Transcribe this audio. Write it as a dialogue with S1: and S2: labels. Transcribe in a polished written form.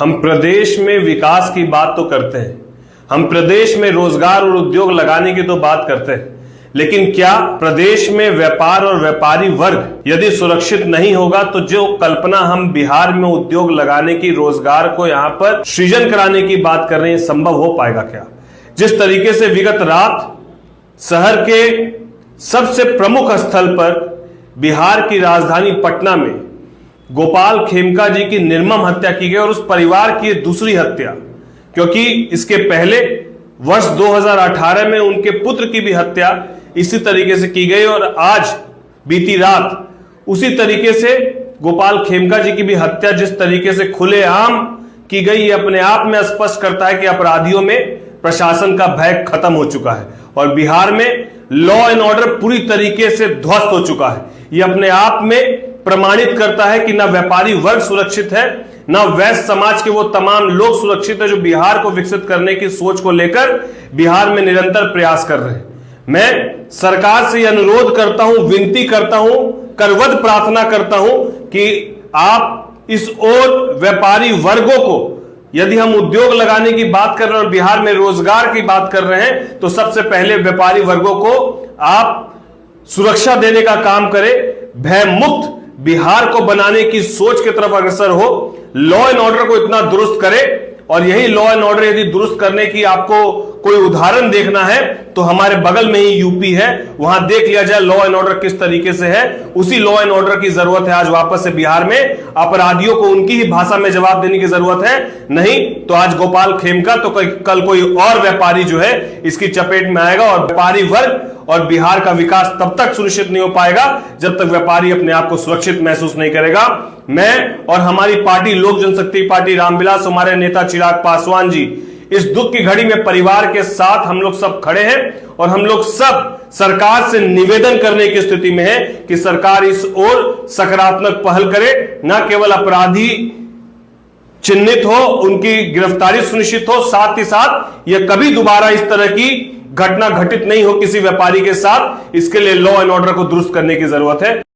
S1: हम प्रदेश में विकास की बात तो करते हैं, हम प्रदेश में रोजगार और उद्योग लगाने की तो बात करते हैं, लेकिन क्या प्रदेश में व्यापार और व्यापारी वर्ग यदि सुरक्षित नहीं होगा तो जो कल्पना हम बिहार में उद्योग लगाने की, रोजगार को यहां पर सृजन कराने की बात कर रहे हैं, संभव हो पाएगा क्या? जिस तरीके से विगत रात शहर के सबसे प्रमुख स्थल पर बिहार की राजधानी पटना में गोपाल खेमका जी की निर्मम हत्या की गई और उस परिवार की दूसरी हत्या, क्योंकि इसके पहले वर्ष 2018 में उनके पुत्र की भी हत्या इसी तरीके से की गई और आज बीती रात उसी तरीके से गोपाल खेमका जी की भी हत्या जिस तरीके से खुलेआम की गई, ये अपने आप में स्पष्ट करता है कि अपराधियों में प्रशासन का भय खत्म हो चुका है और बिहार में लॉ एंड ऑर्डर पूरी तरीके से ध्वस्त हो चुका है। यह अपने आप में प्रमाणित करता है कि ना व्यापारी वर्ग सुरक्षित है, ना वैश्य समाज के वो तमाम लोग सुरक्षित है जो बिहार को विकसित करने की सोच को लेकर बिहार में निरंतर प्रयास कर रहे हैं। मैं सरकार से अनुरोध करता हूं, विनती करता हूं, करवद प्रार्थना करता हूं कि आप इस ओर व्यापारी वर्गों को, यदि हम उद्योग लगाने की बात कर रहे हैं और बिहार में रोजगार की बात कर रहे हैं, तो सबसे पहले व्यापारी वर्गों को आप सुरक्षा देने का काम करें, भय मुक्त बिहार को बनाने की सोच की तरफ अग्रसर हो, लॉ एंड ऑर्डर को इतना दुरुस्त करें। और यही लॉ एंड ऑर्डर यदि दुरुस्त करने की आपको कोई उदाहरण देखना है तो हमारे बगल में ही यूपी है, वहां देख लिया जाए लॉ एंड ऑर्डर किस तरीके से है। उसी लॉ एंड ऑर्डर की जरूरत है आज वापस से बिहार में, अपराधियों को उनकी ही भाषा में जवाब देने की जरूरत है। नहीं तो आज गोपाल खेमका तो कल कोई और व्यापारी जो है इसकी चपेट में आएगा और व्यापारी वर्ग और बिहार का विकास तब तक सुनिश्चित नहीं हो पाएगा जब तक व्यापारी अपने आप को सुरक्षित महसूस नहीं करेगा। मैं और हमारी पार्टी लोक जनशक्ति पार्टी रामविलास, हमारे नेता चिराग पासवान जी, इस दुख की घड़ी में परिवार के साथ हम लोग सब खड़े हैं और हम लोग सब सरकार से निवेदन करने की स्थिति में है कि सरकार इस ओर सकारात्मक पहल करे, न केवल अपराधी चिन्हित हो, उनकी गिरफ्तारी सुनिश्चित हो, साथ ही साथ यह कभी दोबारा इस तरह की घटना घटित नहीं हो किसी व्यापारी के साथ। इसके लिए लॉ एंड ऑर्डर को दुरुस्त करने की जरूरत है।